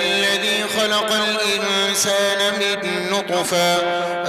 الذي خلق الإنسان من نطفة،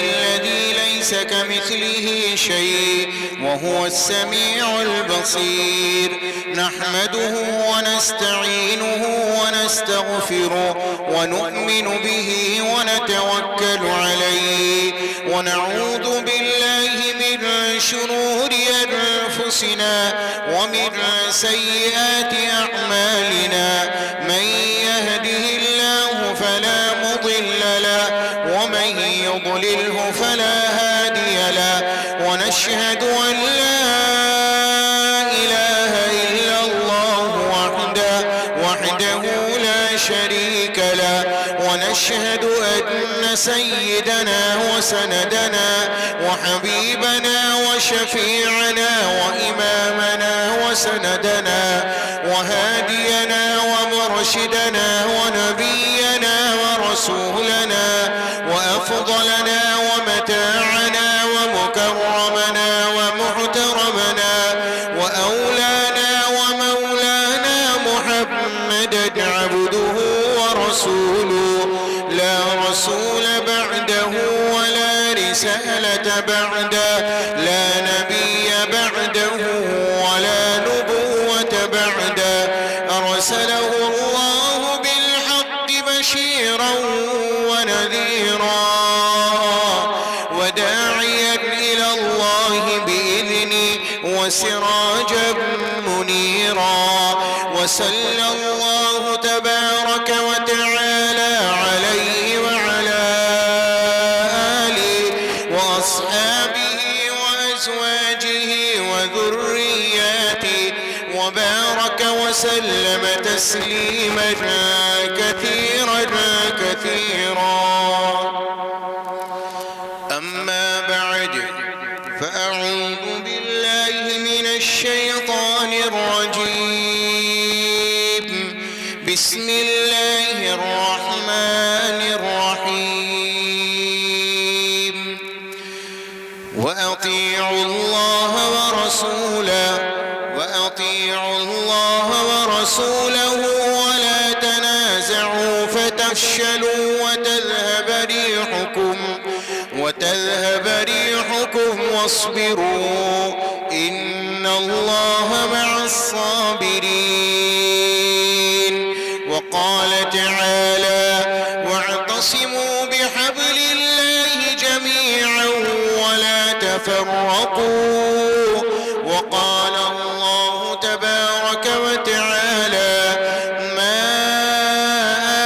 الذي ليس كمثله شيء وهو السميع البصير، نحمده ونستعينه ونستغفره ونؤمن به ونتوكل عليه، ونعوذ بالله من شرور أنفسنا ومن سيئات أعمالنا، من يهده الله فلا مضل له ومن يضلله فلا هادي له، ونشهد أن لا إله إلا الله وحده لا شريك له، ونشهد أن سيدنا وسندنا وحبيبنا وشفيعنا وإمامنا وسندنا وهادينا ومرشدنا ونبينا ورسولنا وأفضلنا ومتاعنا ومكرمنا ومحترمنا وأولانا ومولانا محمدا عبده ورسوله، لا رسول بعده ولا رسالة بعده، لا نبي بعده ولا نبوة بعده، أرسله الله بالحق بشيرا ونذيرا وداعيا إلى الله بإذنه وسراجا منيرا، وصلى الله تبارك وتعالى عليه وعلى آله وأصحابه وأزواجه وذرياته، وبارك وسلم تسليما كثيرا كثيرا. أما بعد، فأعوذ بالله من الشيطان الرجيم، بسم الله الرحمن الرحيم، وأطيعوا الله ورسوله ولا تنازعوا فتفشلوا وتذهب ريحكم واصبروا إن الله مع الصابرين. وقال تعالى: واعتصموا بحبل الله جميعا ولا تبارك وتعالى: ما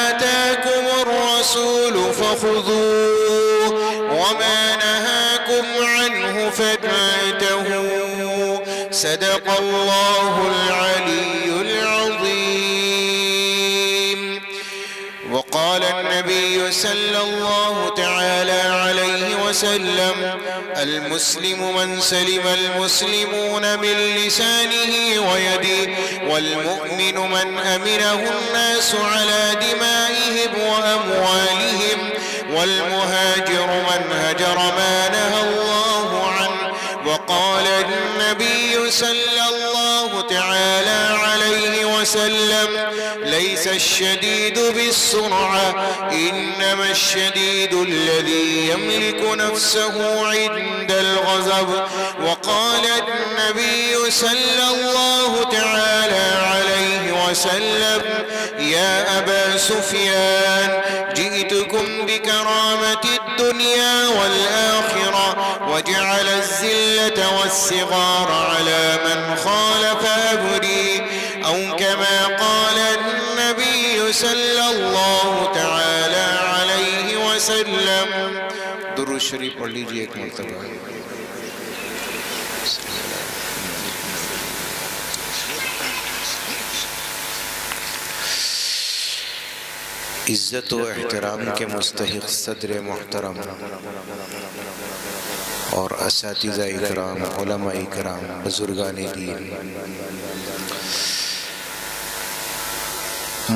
آتاكم الرسول فخذوه وما نهاكم عنه فانتهوا. صدق الله العلي العظيم. وقال النبي صلى الله تعالى عليه وسلم: المسلم من سلم المسلمون من لسانه ويده، والمؤمن من أمنه الناس على دمائهم وأموالهم، والمهاجر من هجر ما نهى الله عنه. وقال النبي صلى الله تعالى عليه وسلم: ليس الشديد بالسرعة، إنما الشديد الذي يملك نفسه عند الغضب. وقال النبي صلى الله تعالى عليه وسلم: يا أبا سفيان، جئتكم بكرامة الدنيا والآخرة، وجعل الذلة والصغار على من خالف أمري، أو كما قال النبي صلى الله تعالى عليه وسلم. درود شریف پڑھ لیجیے ایک مرتبہ. عزت و احترام کے مستحق صدر محترم اور اساتذہ اکرام، علماء اکرام، بزرگان دین،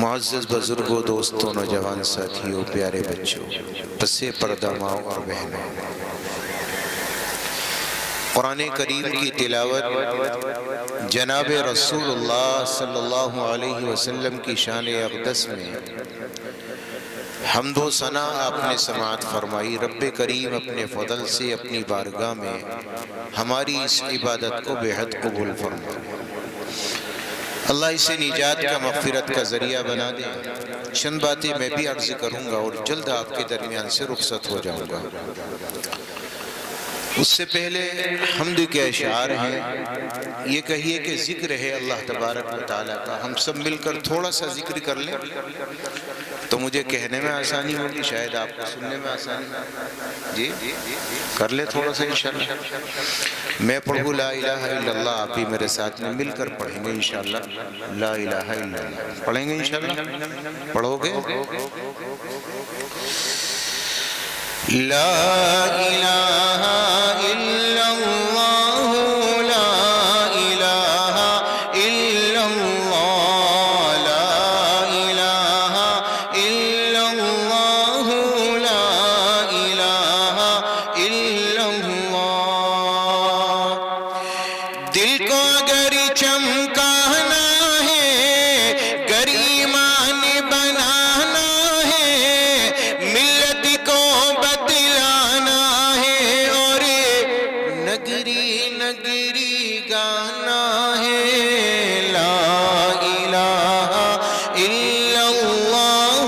معزز بزرگوں، دوستوں، نوجوان ساتھیوں، پیارے بچوں، پسے پردہ ماں اور بہنوں، قرآن کریم کی تلاوت جناب رسول اللہ صلی اللہ علیہ وسلم کی شان اقدس میں حمد و ثنا آپ نے سماعت فرمائی. رب کریم اپنے فضل سے اپنی بارگاہ میں ہماری اس عبادت کو بے حد قبول فرمائے. اللہ اسے نجات کا، مغفرت کا ذریعہ بنا دے. چند باتیں میں بھی عرض کروں گا اور جلد آپ کے درمیان سے رخصت ہو جاؤں گا. اس سے پہلے حمد کے اشعار ہیں. یہ کہیے کہ ذکر ہے اللہ تبارک و تعالیٰ کا. ہم سب مل کر تھوڑا سا ذکر کر لیں تو مجھے کہنے میں آسانی ہوگی، شاید آپ کو سننے میں آسانی. جی کر لیں تھوڑا سا انشاءاللہ. میں پڑھوں لا الہ الا اللہ، آپ ہی میرے ساتھ میں مل کر پڑھیں گے انشاءاللہ. لا الہ الا اللہ پڑھیں گے انشاءاللہ. پڑھو گے؟ لا الہ الا اللہ، لا الہ الا اللہ، لا الہ الا اللہ، لا الہ الا اللہ. دل کو اگر چمکانا ہے، گر ایمان بنانا ہے، ملت کو بتلانا ہے، اور نگری نگری گانا ہے. لا الہ الا اللہ،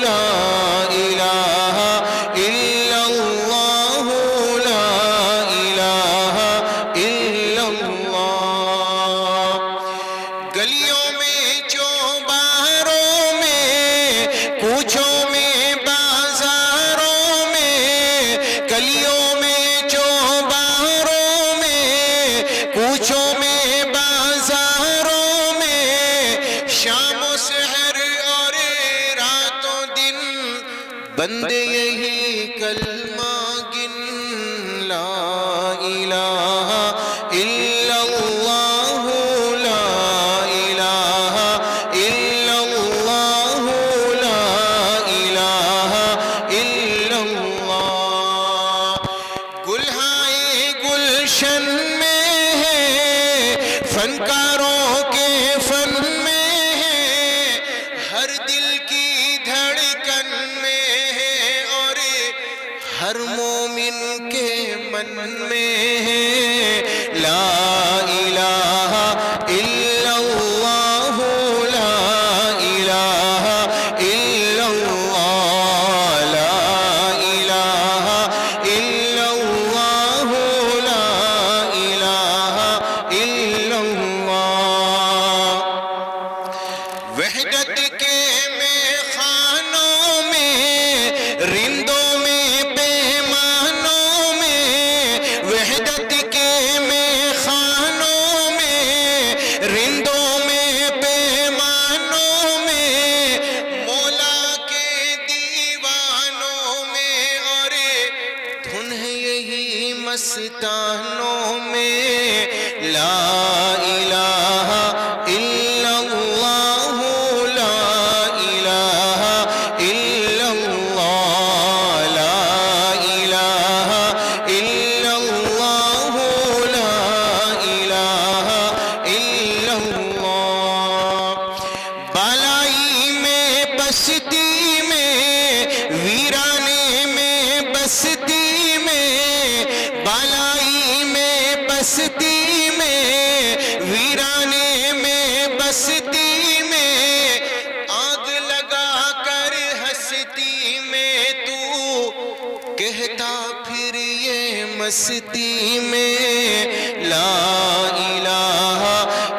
لا الہ الا اللہ، لا الہ الا اللہ. گلیوں میں، چوباروں میں، کوچوں میں، بازاروں میں، گلیوں میں، چوباروں میں، کوچوں میں، بازاروں میں، شام و سحر اور رات و دن، بندے یہی کلمہ گن. لا الہ الا اللہ، لا الہ الا اللہ، لا الہ الا اللہ. گلہائے گلشن میں ہے، فنکاروں کے فن میں ہے، ہر دل کی دھڑکن میں ہے، اور ہر مومن کے من میں ہے. لا الہ الا اللہ، لا الہ الا اللہ، لا الہ الا اللہ، لا الہ الا اللہ. مستی میں آگ لگا کر ہستی میں تو کہتا پھر یہ مستی میں لا الہ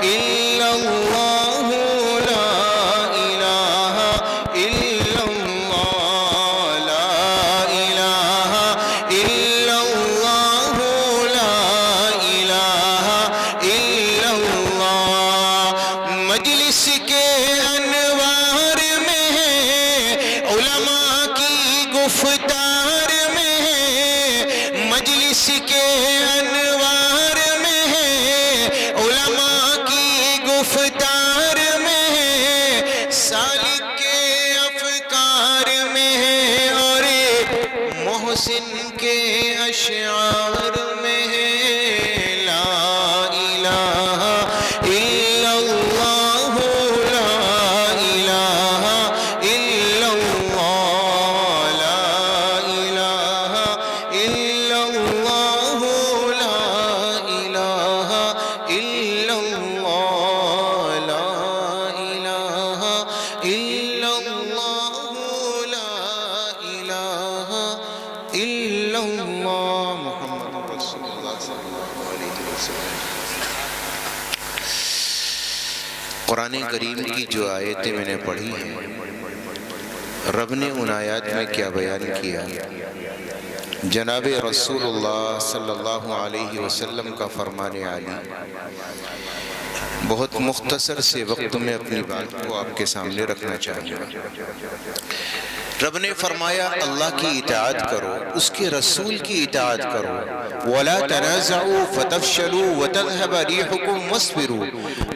الا اللہ لا الہ الا اللہ لا الہ الا اللہ لا الہ الا اللہ مجلس کے انوار میں ہے علماء کی گفتار میں ہے مجلس کے انوار میں ہے علماء کی گفتار میں ہے سالک کے افکار میں ہے اور محسن کے اشعار میں ہے لا الہ الا اللہ لا الہ الا اللہ لا الہ الا اللہ لا الہ الا اللہ لا الہ الا اللہ لا الہ الا اللہ محمد رسول اللہ صلی اللہ علیہ وسلم۔ قرآن کریم کی جو آیتیں میں نے پڑھی ہیں رب نے ان آیات میں کیا بیان کیا؟ جناب رسول اللہ صلی اللہ علیہ وسلم کا فرمان عالی بہت مختصر سے وقت میں اپنی بات کو آپ کے سامنے رکھنا چاہوں گا۔ رب نے فرمایا اللہ کی اطاعت کرو، اس کے رسول کی اطاعت کرو، وَلَا تَنَازَعُوا فَتَفْشَلُوا وَتَذْهَبَ رِيحُكُمْ وَاصْبِرُوا،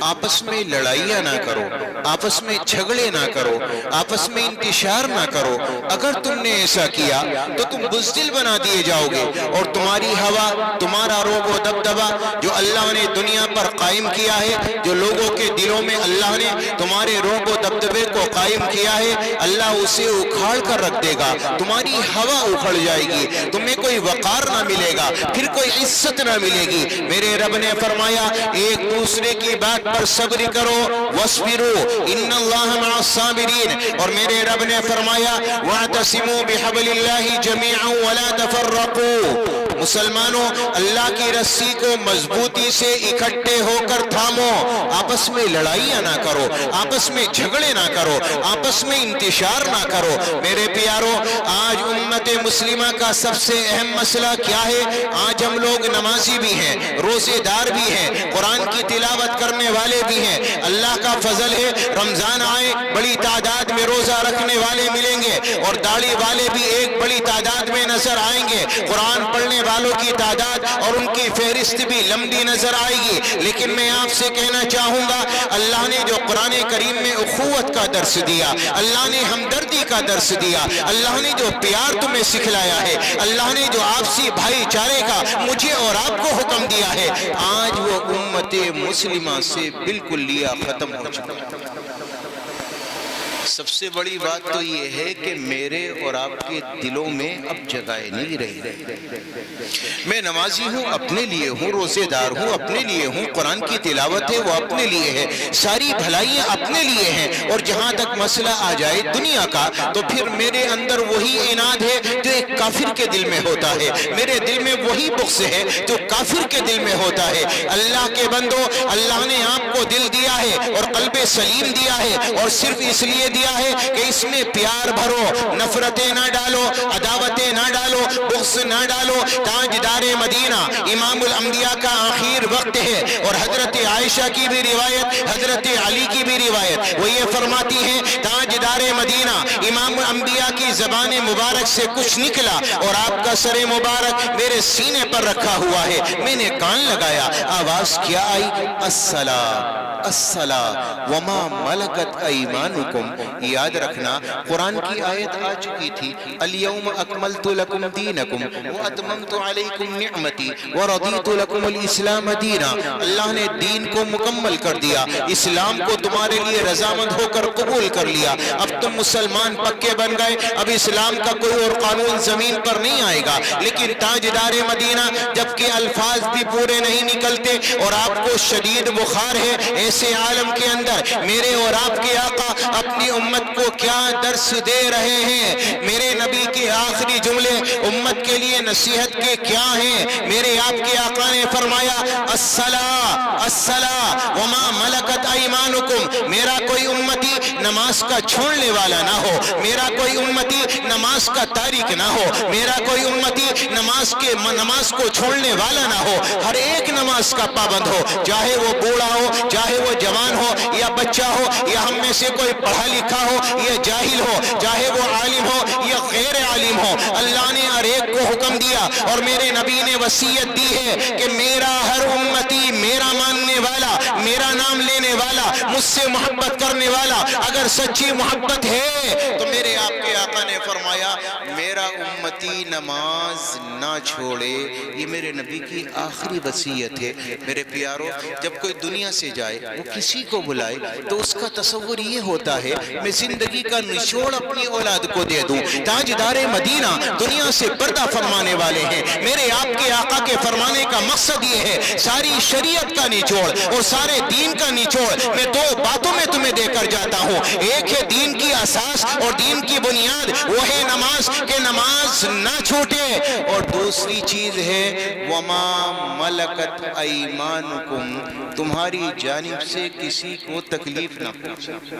آپس میں لڑائیاں نہ کرو، آپس میں جھگڑے نہ کرو، آپس میں انتشار نہ کرو، اگر تم نے ایسا کیا تو تم بزدل بنا دیے جاؤ گے اور تمہاری ہوا، تمہارا روب و دبدبہ جو اللہ نے دنیا پر قائم کیا ہے، جو لوگوں کے دلوں میں اللہ نے تمہارے روب و دبدبے کو قائم کیا ہے، اللہ اسے اکھاڑ کر رکھ دے گا، تمہاری ہوا اکھڑ جائے گی، تمہیں کوئی وقار نہ ملے گا، پھر کوئی عزت نہ ملے گی۔ میرے رب نے فرمایا ایک دوسرے کی بات پر صبر کرو، وَاصْبِرُوا إِنَّ اللَّهَ مَعَ الصَّابِرِينَ، اور میرے رب نے فرمایا وَاعْتَصِمُوا بِحَبْلِ اللَّهِ جَمِيعًا وَلَا تَفَرَّقُوا، مسلمانوں اللہ کی رسی کو مضبوطی سے اکٹھے ہو کر تھامو، آپس میں لڑائیاں نہ کرو، آپس میں جھگڑے نہ کرو، آپس میں انتشار نہ کرو۔ میرے پیاروں، آج امت مسلمہ کا سب سے اہم مسئلہ کیا ہے؟ آج ہم لوگ نمازی بھی ہیں، روزے دار بھی ہیں، قرآن کی تلاوت کرنے والے بھی ہیں، اللہ کا فضل ہے رمضان آئے بڑی تعداد میں روزہ رکھنے والے ملیں گے اور داڑھی والے بھی ایک بڑی تعداد میں نظر آئیں گے، قرآن پڑھنے والوں کی تعداد اور ان کی فہرست بھی لمبی نظر آئے گی، لیکن میں آپ سے کہنا چاہوں گا اللہ نے جو قرآن کریم میں اخوت کا درس دیا، اللہ نے ہمدردی کا درس دیا، اللہ نے جو پیار تمہیں سکھلایا ہے، اللہ نے جو آپسی بھائی چارے کا مجھے اور آپ کو حکم دیا ہے، آج وہ امت مسلمہ سے بالکل لیا ختم ہو چکا ہے۔ سب سے بڑی بات تو یہ ہے کہ میرے اور آپ کے دلوں میں اب جگہ نہیں رہی۔ میں نمازی ہوں اپنے لیے ہوں، روزے دار ہوں اپنے لیے ہوں، قرآن کی تلاوت ہے وہ اپنے لیے ہے، ساری بھلائیاں اپنے لیے ہیں، اور جہاں تک مسئلہ آ جائے دنیا کا تو پھر میرے اندر وہی عناد ہے جو ایک کافر کے دل میں ہوتا ہے، میرے دل میں وہی بغض ہے جو کافر کے دل میں ہوتا ہے۔ اللہ کے بندو، اللہ نے آپ کو دل دیا ہے اور قلب سلیم دیا ہے، اور صرف اس لیے دیا ہے کہ اس میں پیار بھرو، نفرتیں نہ ڈالو، عداوتیں نہ ڈالو، بغض نہ ڈالو۔ تاجدار مدینہ امام الانبیاء کا آخر وقت ہے، اور حضرت عائشہ کی بھی روایت، حضرت علی کی بھی روایت، وہ یہ فرماتی ہیں تاجدار مدینہ امام الانبیاء کی زبان مبارک سے کچھ نکلا اور آپ کا سر مبارک میرے سینے پر رکھا ہوا ہے، میں نے کان لگایا، آواز کیا آئی؟ الصلاۃ الصلاۃ وما ملکت ایمانکم۔ یاد رکھنا قرآن کی آیت آ چکی تھی، الیوم اکملت لکم دینکم واتممت علیکم نعمتی ورضیت لکم الاسلام دینا۔ اللہ نے دین کو مکمل کر دیا، اسلام کو تمہارے لیے رضامند ہو کر قبول کر لیا، اب تم مسلمان پکے بن گئے، اب اسلام کا کوئی اور قانون زمین پر نہیں آئے گا، لیکن تاجدار مدینہ جبکہ الفاظ بھی پورے نہیں نکلتے اور آپ کو شدید بخار ہے، ایسے عالم کے اندر میرے اور آپ کے آقا اپنی امت کو کیا درس دے رہے ہیں؟ میرے نبی کے آخری جملے امت کے لیے نصیحت کے کیا ہیں؟ میرے آپ کے آقا نے فرمایا الصلاۃ الصلاۃ وما ملکت ایمانکم، میرا کوئی امتی نماز کا چھوڑنے والا نہ ہو، میرا کوئی امتی نماز کا تارک نہ ہو، میرا کوئی امتی نماز کو چھوڑنے والا نہ ہو، ہر ایک نماز کا پابند ہو، چاہے وہ بوڑھا ہو، چاہے وہ جوان ہو یا بچہ ہو، یا ہم میں سے کوئی پڑھا لکھا ہو یا جاہل ہو، چاہے وہ عالم ہو یا غیر عالم ہو، اللہ نے ہر ایک کو حکم دیا اور میرے نبی نے وصیت دی ہے کہ میرا ہر امتی، میرا ماننے والا، میرا نام لینے والا، مجھ سے محبت کرنے والا اگر سچی محبت ہے تو میرے آپ کے آقا نے فرمایا میرا امتی نماز نہ چھوڑے۔ یہ میرے نبی کی آخری وصیت ہے۔ میرے پیارو، جب کوئی دنیا سے جائے وہ کسی کو بلائے تو اس کا تصور یہ ہوتا ہے میں زندگی کا نچوڑ اپنی اولاد کو دے دوں۔ تاجدار مدینہ دنیا سے پردہ فرمانے والے ہیں۔ میرے آپ کے آقا کے فرمانے کا مقصد یہ ہے ساری شریعت کا نچوڑ اور سارے دین کا نچوڑ میں دو باتوں میں تمہیں دے کر جاتا ہوں۔ ایک ہے دین کی اساس اور دین کی بنیاد، وہ ہے نماز، کہ نماز نہ چھوٹے، اور دوسری چیز ہے وما ملکت ایمانکم، تمہاری جانب سے کسی کو تکلیف نہ پہنچے،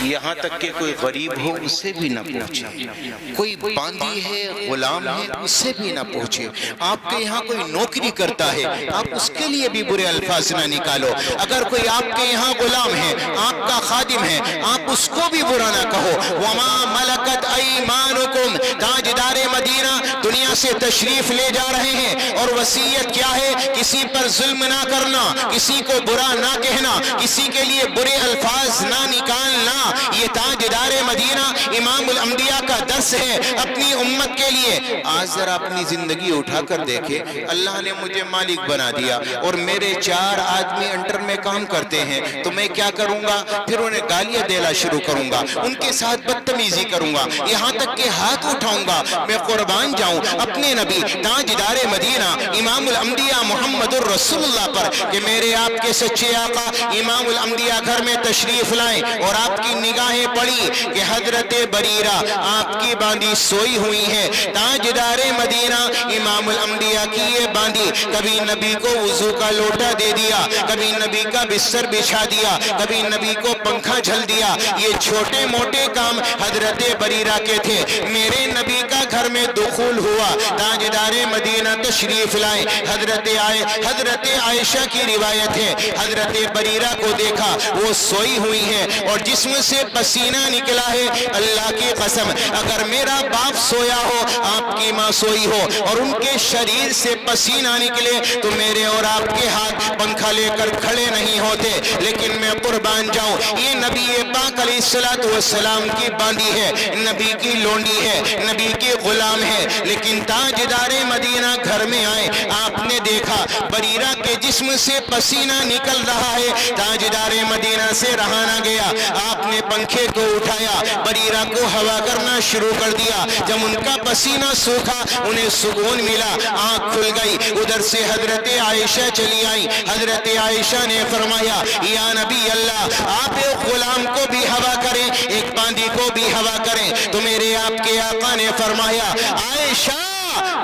یہاں تک کہ کوئی غریب ہو اس سے بھی نہ پہنچے، کوئی باندی ہے غلام ہے اس سے بھی نہ پہنچے، آپ کے یہاں کوئی نوکری کرتا ہے آپ اس کے لیے بھی برے الفاظ نہ نکالو، اگر کوئی آپ کے یہاں غلام ہے، آپ کا خادم ہے، آپ اس کو بھی برا نہ کہو۔ وما ملکت ایمانکم، تاجدار مدینہ دنیا سے تشریف لے جا رہے ہیں اور وصیت کیا ہے؟ کسی پر ظلم نہ کرنا، کسی کو برا نہ کہنا، کسی کے لیے برے الفاظ نہ نکالنا، یہ تاجدار مدینہ امام الانبیاء کا درس ہے اپنی امت کے لیے۔ آج ذرا اپنی زندگی اٹھا کر دیکھے، اللہ نے مجھے مالک بنا دیا اور میرے 4 آدمی انڈر میں کام کرتے ہیں تو میں کیا کروں گا؟ پھر انہیں گالیاں دینا شروع کروں گا، ان کے ساتھ بدتمیزی کروں گا، یہاں تک کہ ہاتھ اٹھاؤں گا۔ میں قربان جاؤں اپنے نبی تاجدار مدینہ امام الانبیاء محمد الرسول اللہ پر کہ میرے آپ کے سچے آقا امام الانبیاء گھر میں تشریف لائیں اور آپ کی نگاہیں پڑی کہ حضرت بریرہ آپ کی باندی سوئی ہوئی ہے۔ تاجدار مدینہ امام الانبیاء کی یہ باندی کبھی نبی کو وضو کا لوٹا دے دیا، کبھی نبی کا بستر بچھا دیا، کبھی نبی کو پنکھا جھل دیا، یہ چھوٹے موٹے کام حضرت بریرہ کے تھے۔ میرے نبی کا گھر میں دخول ہوا، تاجدار مدینہ تشریف لائے، حضرت عائشہ کی روایت ہے حضرت بریرہ کو دیکھا وہ سوئی ہوئی ہے اور جسم سے پسینہ نکلا ہے۔ اللہ کی قسم اگر میرا باپ سویا ہو، آپ کی ماں سوئی ہو اور ان کے شریر سے پسینہ نکلے تو میرے اور آپ کے ہاتھ پنکھا لے کر کھڑے نہیں ہوتے، لیکن میں قربان جاؤں یہ نبی پاک علیہ السلام کی باندی ہے، نبی کی لونڈی ہے، نبی کی غلام ہے، لیکن تاجدار مدینہ گھر میں آئے، آپ نے دیکھا بریرہ کے جسم سے پسینہ نکل رہا ہے، تاجدار مدینہ سے رہا نہ گیا، آپ نے پنکھے کو اٹھایا، بریرہ کو ہوا کرنا شروع کر دیا، جب ان کا پسینہ سوکھا انہیں سکون ملا، آنکھ کھل گئی، ادھر سے حضرت عائشہ چلی آئی، حضرت عائشہ نے فرمایا یا نبی اللہ آپ ایک غلام کو بھی ہوا کریں، ایک باندی کو بھی ہوا کریں، تو میرے آپ کے آقا نے فرمایا عائشہ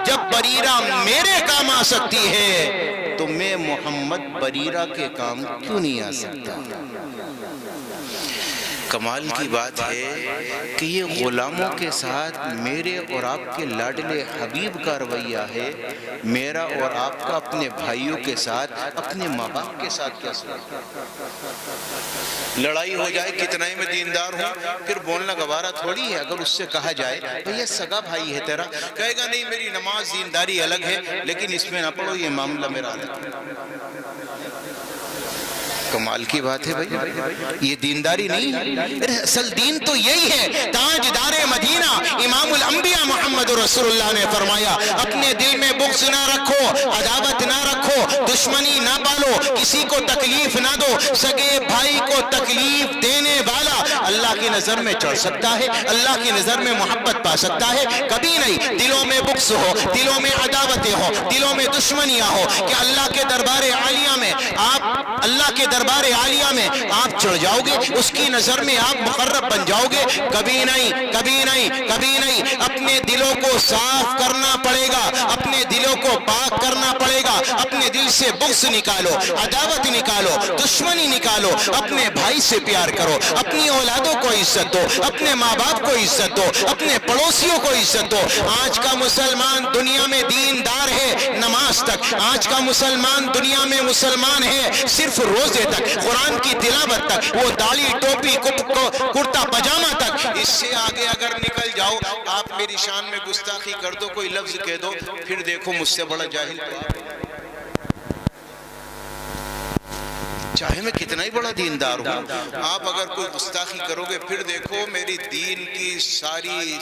جب بریرہ میرے کام آ سکتی ہے تو میں محمد بریرہ کے کام کیوں نہیں آ سکتا؟ کمال کی بات ہے کہ یہ غلاموں کے ساتھ میرے اور آپ کے لاڈلے حبیب کا رویہ ہے، میرا اور آپ کا اپنے بھائیوں کے ساتھ، اپنے ماں باپ کے ساتھ کیسا لڑائی ہو جائے کتنا ہی میں دیندار ہوں پھر بولنا گوارا تھوڑی ہے۔ اگر اس سے کہا جائے بھئی یہ سگا بھائی ہے تیرا، کہے گا نہیں میری نماز دینداری الگ ہے لیکن اس میں نہ پڑھو، یہ معاملہ میرا الگ ہے۔ کمال کی بات ہے بھائی، یہ دینداری نہیں ہے، اصل دین تو یہی ہے۔ تاجدار مدینہ امام الانبیاء محمد رسول اللہ نے فرمایا اپنے دل میں بغض نہ رکھو، عداوت نہ رکھو، دشمنی نہ پالو، کسی کو تکلیف نہ دو۔ سگے بھائی کو تکلیف دینے والا اللہ کی نظر میں چڑھ سکتا ہے، اللہ کی نظر میں محبت پا سکتا ہے؟ کبھی نہیں۔ دلوں میں بغض ہو، دلوں میں عداوتیں ہو، دلوں میں دشمنیاں ہو کہ اللہ کے دربار عالیہ میں آپ چڑھ جاؤ گے، اس کی نظر میں آپ مقرب بن جاؤ گے؟ کبھی نہیں، کبھی نہیں، کبھی نہیں۔ اپنے دلوں کو صاف کرنا پڑے گا، اپنے دلوں کو پاک کرنا پڑے گا، اپنے دل سے بغض نکالو، عداوت نکالو، دشمنی نکالو، اپنے بھائی سے پیار کرو، اپنی اولادوں کو عزت دو، اپنے ماں باپ کو عزت دو، اپنے پڑوسیوں کو عزت دو۔ آج کا مسلمان دنیا میں دیندار ہے نماز تک، آج کا مسلمان دنیا میں مسلمان ہے صرف روزے تک، قرآن کی تلاوت تک، وہ داڑھی ٹوپی کرتا پاجامہ تک۔ اس سے آگے اگر نکل جاؤ، آپ میری شان میں گستاخی کر دو، کوئی لفظ کہہ دو، پھر دیکھو مجھ سے بڑا جاہل تو آپ، چاہے میں کتنا ہی بڑا دیندار ہوں، آپ اگر کوئی گستاخی کرو گے پھر دیکھو میری دین کی ساری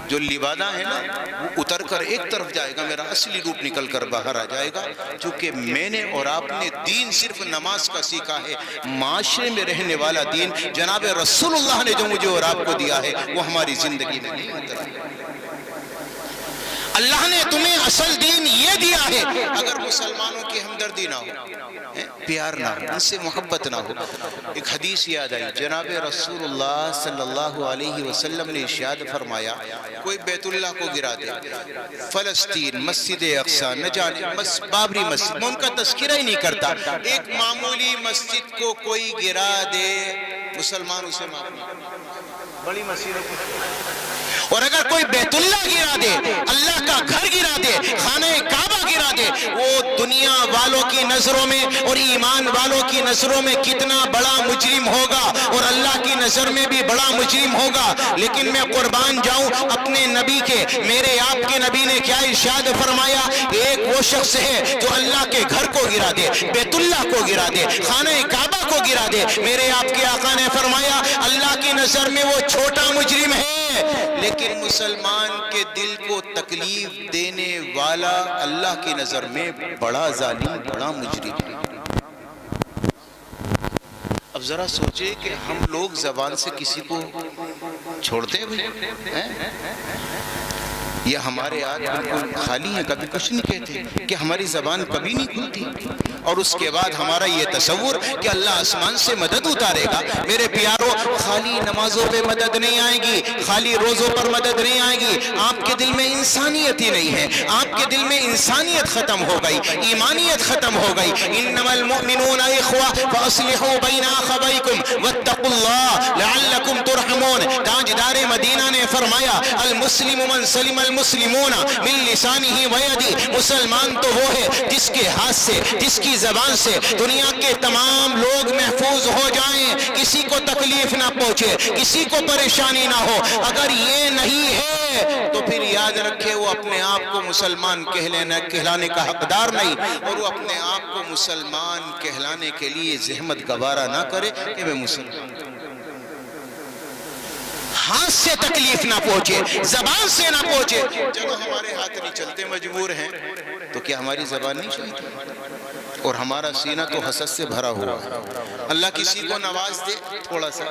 جو لبادہ ہے نا وہ اتر کر ایک طرف جائے گا، میرا اصلی روپ نکل کر باہر آ جائے گا۔ چونکہ میں نے اور آپ نے دین صرف نماز کا سیکھا ہے، معاشرے میں رہنے والا دین جناب رسول اللہ نے جو مجھے اور آپ کو دیا ہے وہ ہماری زندگی میں نہیں اترا۔ اللہ نے تمہیں اصل دین یہ دیا ہے، اگر مسلمانوں کی ہمدردی نہ ہو، پیار نہ ہو، ان سے محبت نہ ہو۔ ایک حدیث یاد آئی، جناب رسول اللہ صلی اللہ علیہ وسلم نے ارشاد فرمایا کوئی بیت اللہ کو گرا دے، فلسطین، مسجد اقصی، نہ جانے بابری مسجد، میں ان کا تذکرہ ہی نہیں کرتا، ایک معمولی مسجد کو کوئی گرا دے مسلمان اسے معاف نہیں، بڑی مسجدوں کو۔ اور اگر کوئی بیت اللہ گرا دے، اللہ کا گھر گرا دے، خانہ کعبہ گرا دے، وہ دنیا والوں کی نظروں میں اور ایمان والوں کی نظروں میں کتنا بڑا مجرم ہوگا، اور اللہ کی نظر میں بھی بڑا مجرم ہوگا۔ لیکن میں قربان جاؤں اپنے نبی کے، میرے آپ کے نبی نے کیا ارشاد فرمایا؟ ایک وہ شخص ہے جو اللہ کے گھر کو گرا دے، بیت اللہ کو گرا دے، خانہ کعبہ کو گرا دے، میرے آپ کے آقا نے فرمایا اللہ کی نظر میں وہ چھوٹا مجرم ہے، لیکن مسلمان کے دل کو تکلیف دینے والا اللہ کی نظر میں بڑا ظالم، بڑا مجرم ہے۔ اب ذرا سوچے کہ ہم لوگ زبان سے کسی کو چھوڑتے ہیں؟ یہ ہمارے ہاتھ بالکل خالی ہیں، کبھی کچھ نہیں کہتے کہ ہماری زبان کبھی نہیں کھلتی، اور اس کے بعد ہمارا یہ تصور کہ اللہ آسمان سے مدد اتارے گا۔ میرے پیارو، خالی نمازوں پہ مدد نہیں آئے گی، خالی روزوں پر مدد نہیں آئے گی، آپ کے دل میں انسانیت ہی نہیں ہے، آپ کے دل میں انسانیت ختم ہو گئی، ایمانیت ختم ہو گئی۔ انما المؤمنون اخوہ فاصلحوا بین اخویکم واتقوا اللہ لعلکم ترحمون۔ تاجدار مدینہ نے فرمایا المسلم من سلم المسلمون من لسانہ ویدہ، مسلمان تو وہ ہے جس کے ہاتھ سے، جس کی زبان سے دنیا کے تمام لوگ محفوظ ہو جائیں، کسی کو تکلیف نہ پہنچے، کسی کو پریشانی نہ ہو۔ اگر یہ نہیں ہے تو پھر یاد رکھے وہ اپنے آپ کو مسلمان کہلانے کا حقدار نہیں، اور وہ اپنے آپ کو مسلمان کہلانے کے لیے زحمت گوارا نہ کرے کہ میں مسلمان ہوں۔ ہاتھ سے تکلیف نہ پہنچے، زبان سے نہ پہنچے۔ چلو ہمارے ہاتھ نہیں چلتے، مجبور ہیں، تو کیا ہماری زبان نہیں چلتی؟ اور ہمارا سینہ تو حسد سے بھرا ہوا ہے۔ اللہ کسی کو نواز دے، تھوڑا سا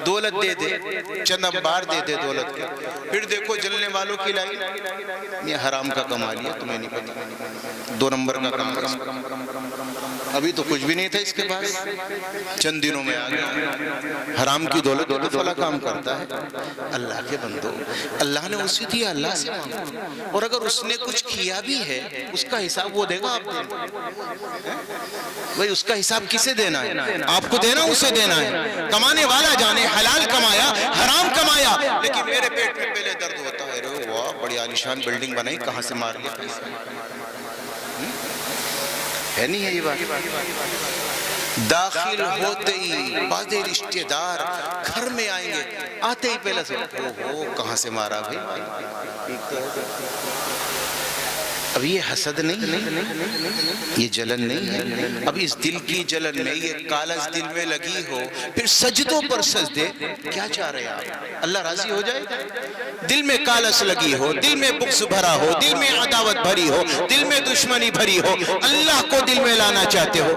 دولت دے دے، چند امبار دے دے دولت کے، پھر دیکھو جلنے والوں کی لائن، یہ حرام کا کما لیا، تمہیں نہیں پتا، 2 نمبر کا کام کرا، ابھی تو کچھ بھی نہیں تھا اس کے پاس، چند دنوں میں آ گیا، حرام کی دولت والا کام کرتا ہے۔ اللہ کے بندو، اللہ نے اسے دیا، اللہ سے مانگو، اور اگر اس نے کچھ کیا بھی ہے اس کا حساب وہ دے گا، آپ دینا بھائی، اس کا حساب کسے دینا ہے؟ آپ کو دینا، اسے دینا ہے۔ کمانے والا جانے، حلال کمایا، حرام کمایا، لیکن میرے پیٹ میں پہلے درد ہوتا ہے، واہ بڑی عالیشان بلڈنگ بنائی، کہاں سے مار لیا پیسہ؟ ہے نہیں ہے یہ بات؟ داخل ہوتے ہی بعض رشتہ دار گھر میں آئیں گے، آتے ہی پہلے سے کہاں سے مارا بھائی؟ اب یہ حسد نہیں ہے، یہ جلن نہیں ہے، اب اس دل کی جلن میں یہ کالس دل میں لگی ہو، پھر سجدوں پر سجدے، کیا چاہ رہے ہیں آپ؟ اللہ راضی ہو جائے؟ دل میں کالس لگی ہو، دل میں بغض بھرا ہو، دل میں عداوت بھری ہو، دل میں دشمنی بھری ہو، اللہ کو دل میں لانا چاہتے ہو،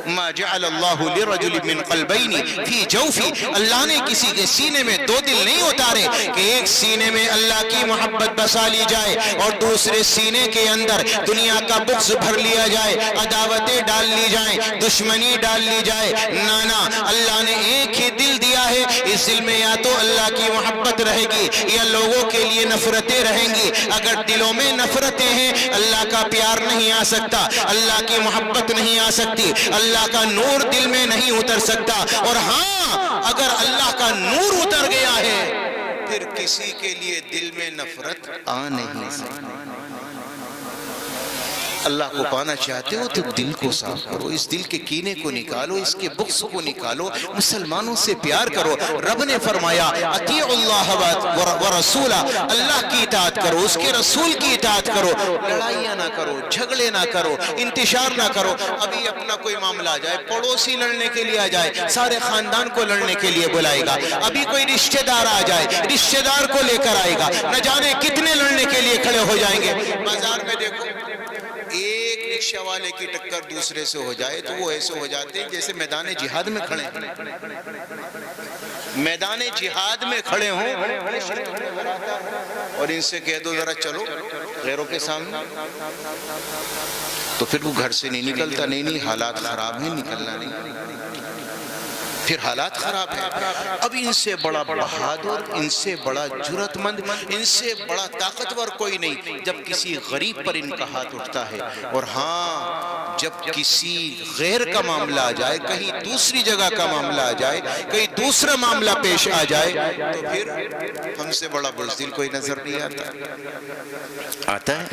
ما جعل اللہ لرجل من قلبین فی جوفی، اللہ نے کسی کے سینے میں دو دل نہیں اتارے کہ ایک سینے میں اللہ کی محبت بسا لی جائے اور دوسرے سینے کے اندر دنیا کا بغض بھر لیا جائے، عداوتیں ڈال لی جائیں، دشمنی ڈال لی جائے، نانا، اللہ نے ایک ہی دل دیا ہے، اس دل میں یا تو اللہ کی محبت رہے گی یا لوگوں کے لیے نفرتیں رہیں گی۔ اگر دلوں میں نفرتیں ہیں اللہ کا پیار نہیں آ سکتا، اللہ کی محبت نہیں آ سکتی، اللہ کا نور دل میں نہیں اتر سکتا، اور ہاں اگر اللہ کا نور اتر گیا ہے پھر کسی کے لیے دل میں نفرت آ نہیں سکتی۔ اللہ کو پانا چاہتے ہو تو دل کو صاف کرو، اس دل کے کینے کو نکالو، اس کے بغض کو نکالو، مسلمانوں سے پیار کرو۔ رب نے فرمایا اطیعوا اللہ ورسولہ، اللہ کی اطاعت کرو، اس کے رسول کی اطاعت کرو، لڑائیاں نہ کرو، جھگڑے نہ کرو، انتشار نہ کرو۔ ابھی اپنا کوئی معاملہ آ جائے، پڑوسی لڑنے کے لیے آ جائے، سارے خاندان کو لڑنے کے لیے بلائے گا۔ ابھی کوئی رشتہ دار آ جائے، رشتہ دار کو لے کر آئے گا، نہ جانے کتنے لڑنے کے لیے کھڑے ہو جائیں گے۔ بازار میں دیکھو، ایک رکشہ والے کی ٹکر دوسرے سے ہو جائے تو وہ ایسے ہو جاتے ہیں جیسے میدان جہاد میں کھڑے ہیں، میدان جہاد میں کھڑے ہوں اور ان سے کہہ دو ذرا چلو غیروں کے سامنے، تو پھر وہ گھر سے نہیں نکلتا، نہیں حالات خراب ہیں، نکلنا نہیں، پھر حالات خراب ہیں۔ اب ان سے بڑا بہادر، ان سے بڑا جرأت مند، ان سے بڑا طاقتور کوئی نہیں جب کسی غریب پر ان کا ہاتھ اٹھتا ہے۔ اور ہاں جب کسی غیر کا معاملہ آ جائے، کہیں دوسری جگہ کا معاملہ آ جائے، کہیں دوسرا معاملہ پیش آ جائے، تو پھر ہم سے بڑا بزدل کوئی نظر نہیں آتا ہے۔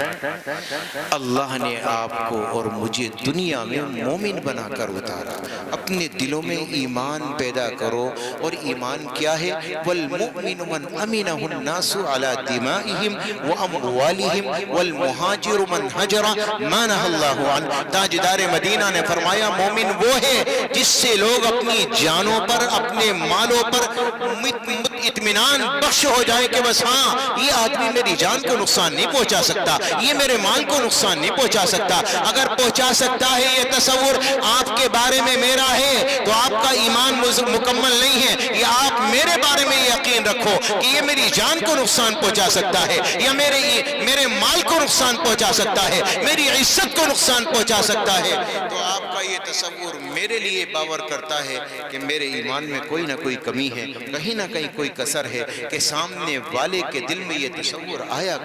اللہ نے آپ کو اور مجھے دنیا میں مومن بنا کر اتارا، اپنے دلوں میں ایمان پیدا کرو۔ اور ایمان کیا ہے؟ والمؤمن من امنہ الناس علی دمائہم واموالہم والمہاجر من حجر ما نہى اللہ عنہ۔ تاجدار مدینہ نے فرمایا مومن وہ ہے جس سے لوگ اپنی جانوں پر، اپنے مالوں پر اطمینان بخش ہو جائے کہ بس ہاں یہ آدمی میری جان کو نقصان نہیں پہنچا سکتا، یہ میرے مال کو نقصان نہیں پہنچا سکتا۔ اگر پہنچا سکتا ہے یہ تصور آپ کے بارے میں میرا ہے تو آپ کا ایمان مکمل نہیں ہے۔ یا آپ میرے بارے میں یقین رکھو کہ یہ میری جان کو نقصان پہنچا سکتا ہے، یا میرے مال کو نقصان پہنچا سکتا ہے، میری عزت کو نقصان پہنچا سکتا ہے، تو آپ کا یہ تصور میرے لیے باور کرتا ہے کہ میرے ایمان میں کوئی نہ کوئی کمی ہے، کہیں نہ کہیں کوئی کسر ہے، کہ سامنے والے کے دل میں یہ تصور آیا۔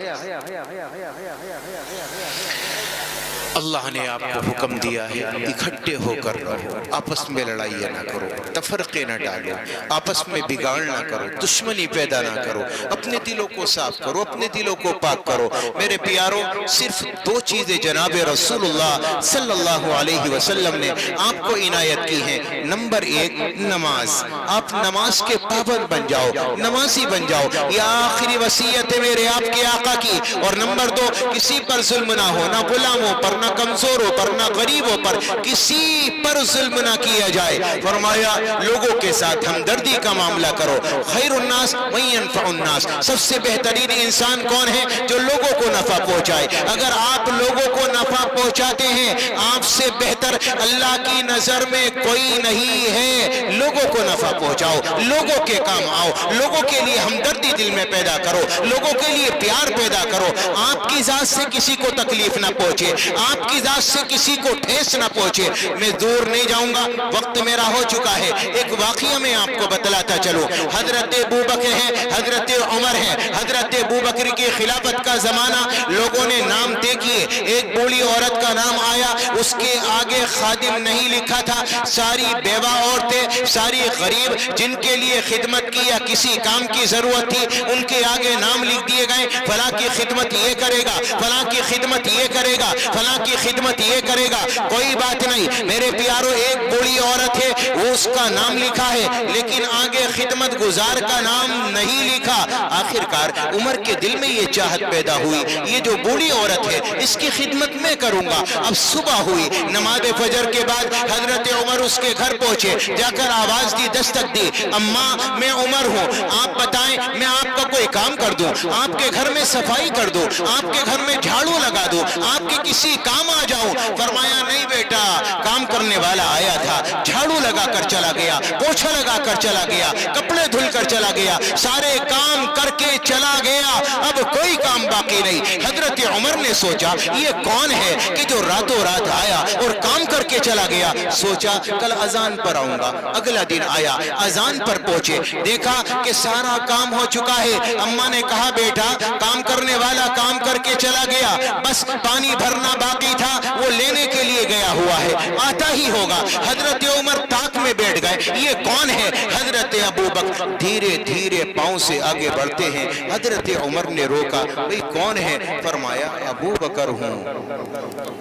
اللہ نے آپ کو حکم دیا ہے اکٹھے ہو کر رہو، آپس میں لڑائیاں نہ کرو، تفرقے نہ ڈالو، آپس میں بگاڑ نہ کرو، دشمنی پیدا نہ کرو، اپنے دلوں کو صاف کرو، اپنے دلوں کو پاک کرو۔ میرے پیاروں، صرف دو چیزیں جناب رسول اللہ صلی اللہ علیہ وسلم نے آپ کو عنایت کی ہیں۔ نمبر ایک، نماز، آپ نماز کے پابند بن جاؤ، نمازی بن جاؤ، یہ آخری وصیت ہے میرے آپ کے آقا کی۔ اور نمبر دو، کسی پر ظلم نہ ہو، نہ غلاموں پر، نہ کمزوروں پر، نہ غریبوں پر، کسی پر ظلم نہ کیا جائے۔ فرمایا لوگوں کے ساتھ ہمدردی کا معاملہ کرو۔ خیر الناس من ينفع الناس، سب سے بہترین انسان کون ہے؟ جو لوگوں کو نفع پہنچائے۔ اگر آپ لوگوں کو نفع پہنچاتے ہیں، آپ سے بہتر اللہ کی نظر میں کوئی نہیں ہے۔ لوگوں کو نفع پہنچاؤ، لوگوں کے کام آؤ، لوگوں کے لیے ہمدردی دل میں پیدا کرو، لوگوں کے لیے پیار پیدا کرو۔ آپ کی ذات سے کسی کو تکلیف نہ پہنچے، آپ کی ذات سے کسی کو ٹھیس نہ پہنچے۔ میں دور نہیں جاؤں گا، وقت میرا ہو چکا ہے۔ ایک واقعہ میں آپ کو بتلاتا چلوں۔ حضرت ابوبکر ہیں، حضرت عمر ہیں۔ حضرت ابوبکر کی خلافت کا زمانہ، لوگوں نے نام طے کیے، ایک بوڑھی عورت کا نام آیا، اس کے آگے خادم نہیں لکھا تھا۔ ساری بیوہ عورتیں، ساری غریب جن کے لیے خدمت کی یا کسی کام کی ضرورت تھی، ان کے آگے نام لکھ دیے گئے، فلاں کی خدمت یہ کرے گا، فلاں کی خدمت یہ کرے گا، فلاں کی خدمت یہ کرے گا، کوئی بات نہیں میرے پیاروں، ایک بوڑھی عورت ہے وہ اس کا نام لکھا ہے لیکن آگے خدمت گزار کا نام نہیں لکھا۔ آخرکار عمر کے دل میں یہ چاہت پیدا ہوئی، یہ جو بوڑھی عورت ہے اس کی خدمت میں کروں گا۔ اب صبح ہوئی، نماز فجر کے بعد حضرت عمر اس کے گھر پہنچے، جا کر آواز دی، دستک دی، اماں میں عمر ہوں، آپ بتائیں میں آپ کا کوئی کام کر دوں، آپ کے گھر میں صفائی کر دوں، آپ کے گھر میں جھاڑو لگا دوں، آپ کے کسی کام آ جاؤں؟ فرمایا نہیں بیٹا، کام کرنے والا آیا تھا، جھاڑو لگا کر چلا گیا، پوچھا لگا کر چلا گیا، کپڑے دھل کر چلا گیا، سارے کام کر کے چلا گیا، اب کوئی کام باقی نہیں۔ حضرت عمر نے سوچا یہ کون ہے کہ جو راتوں رات آیا اور کام کر کے چلا گیا؟ سوچا کل اذان پر آؤں گا۔ اگلا دن آیا، اذان پر پہنچے، دیکھا کہ سارا کام ہو چکا ہے۔ اماں نے کہا بیٹا کام کرنے والا کام کر کے چلا گیا، بس پانی بھرنا باقی تھا وہ لینے کے لیے گیا ہوا ہے، آتا ہی ہوگا۔ حضرت عمر تاک میں بیٹھ گئے، یہ کون ہے؟ حضرت ابو بکر دھیرے دھیرے پاؤں سے آگے بڑھتے ہیں۔ حضرت عمر نے روکا، بھئی کون ہے؟ فرمایا ابو بکر ہوں۔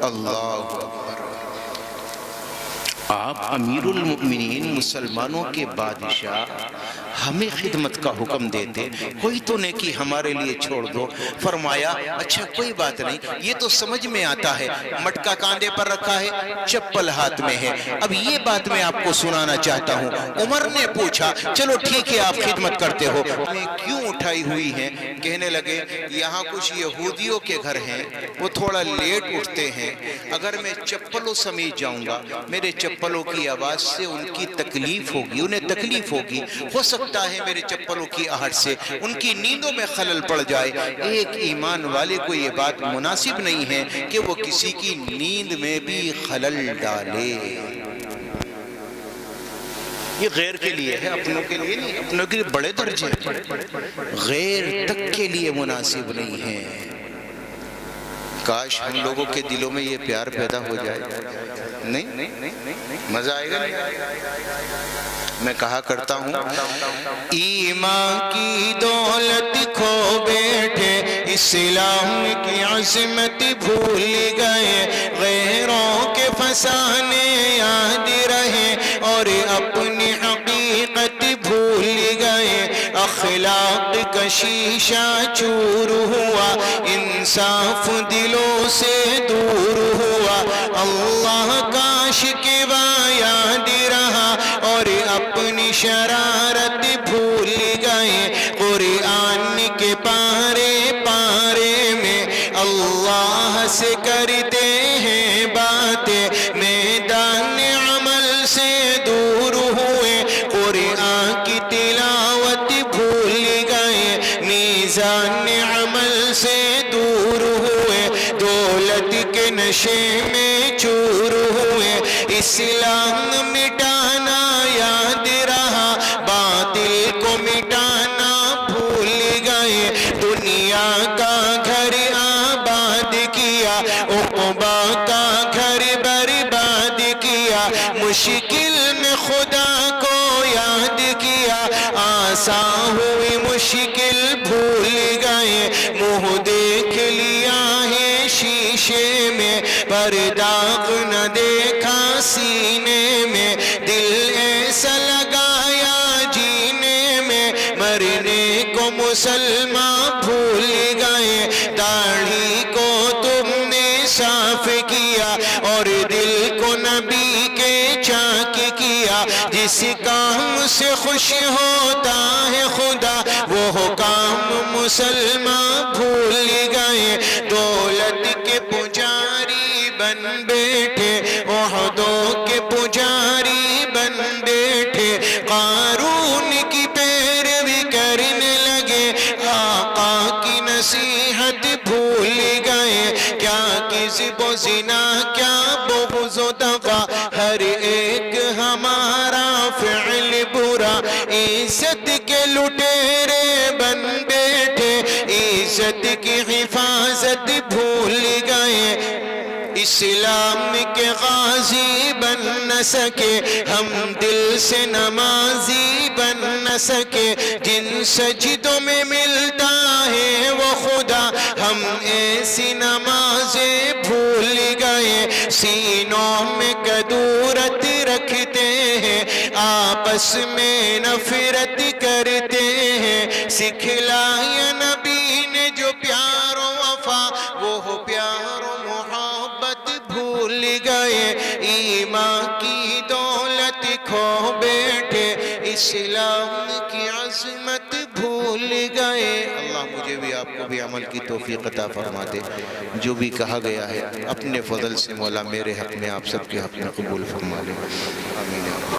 اللہ اکبر، آپ امیر المؤمنین، مسلمانوں کے بادشاہ، ہمیں خدمت کا حکم دیتے، کوئی تو نیکی ہمارے لیے چھوڑ دو۔ فرمایا اچھا کوئی بات نہیں، یہ تو سمجھ میں آتا ہے، مٹکا کاندھے پر رکھا ہے، چپل ہاتھ میں ہے، اب یہ بات میں آپ کو سنانا چاہتا ہوں۔ عمر نے پوچھا چلو ٹھیک ہے آپ خدمت کرتے ہو، میں کیوں اٹھائی ہوئی ہیں؟ کہنے لگے یہاں کچھ یہودیوں کے گھر ہیں، وہ تھوڑا لیٹ اٹھتے ہیں، اگر میں چپلوں سمیت جاؤں گا، میرے چپلوں کی آواز سے ان کی تکلیف ہوگی، انہیں تکلیف ہوگی، ہو سکتا ہے میرے چپلوں کی آہٹ سے ان کی نیندوں میں خلل پڑ جائے۔ ایک ایمان والے کو یہ بات مناسب نہیں ہے کہ وہ کسی کی نیند میں بھی خلل ڈالے۔ یہ غیر کے لیے ہے، اپنوں کے لیے نہیں، اپنوں کے لیے بڑے درجے، غیر تک کے لیے مناسب نہیں ہے۔ کاش ہم لوگوں کے دلوں میں یہ پیار پیدا ہو جائے، نہیں مزہ آئے گا۔ میں کہا کرتا ہوں ایمان کی دولت کھو بیٹھے، اسلام کی عظمت بھول گئے، غیروں کے فسانے یاد رہے اور اپنی حقیقت بھول گئے، اخلاق کا شیشہ چور ہوا، انصاف دلوں سے دور ہوا، اللہ کا شکوہ یاد رہا اور اپنی شرارت بھول گئے، قرآن کے پارے پارے میں اللہ سے کرتے ہیں باتیں، میدان عمل سے دور ہوئے، قرآن کی تلاوت بھول گئے، میزان عمل سے دور ہوئے، دولت کے نشے میں چور ہوئے، اسلام مٹانا یاد رہا، باطل کو مٹانا بھول گئے، دنیا کا گھر آباد کیا، عقبہ کا گھر برباد کیا، مشکل میں خدا کو یاد کیا، آسان ہوئی مشکل بھول گئے، منہ دیکھ لیا ہے شیشے میں، پر داغ نہ دیکھا سینے میں، دل ایسا لگایا جینے میں، مرنے کو مسلمان بھول گئے، داڑھی کو تم نے صاف کیا اور دل کو نبی کے چاک کیا، جس کام سے خوش ہوتا ہے خدا وہ کام مسلمان بھول گئے، دولت کے پجاری بن بیٹھے، عہدوں کے پجاری بن بیٹھے، قارون کی پیروی کرنے لگے، آقا کی نصیحت بھول گئے، کیا کذب و زنا کیا بغض و دغا، ہر ایک ہمارا فعل برا، عزت کے لٹیرے بن بیٹھے، عزت کی حفاظت بھول گئے، اسلام کے غازی بن نہ سکے، ہم دل سے نمازی بن نہ سکے، جن سجدوں میں ملتا ہے وہ خدا، ہم ایسی نمازیں بھول گئے، سینوں میں کدورت رکھتے ہیں، آپس میں نفرت کرتے ہیں۔ سکھلایا نبی نے جو پیار و وفا، وہ پیار و محبت بھول گئے، ایمان کی دولت کھو بیٹھے، اسلام کی عظمت بھول گئے۔ اللہ مجھے بھی آپ کو بھی عمل کی توفیق عطا فرما دے۔ جو بھی کہا گیا ہے اپنے فضل سے مولا میرے حق میں آپ سب کے حق میں قبول فرما لے، آمین۔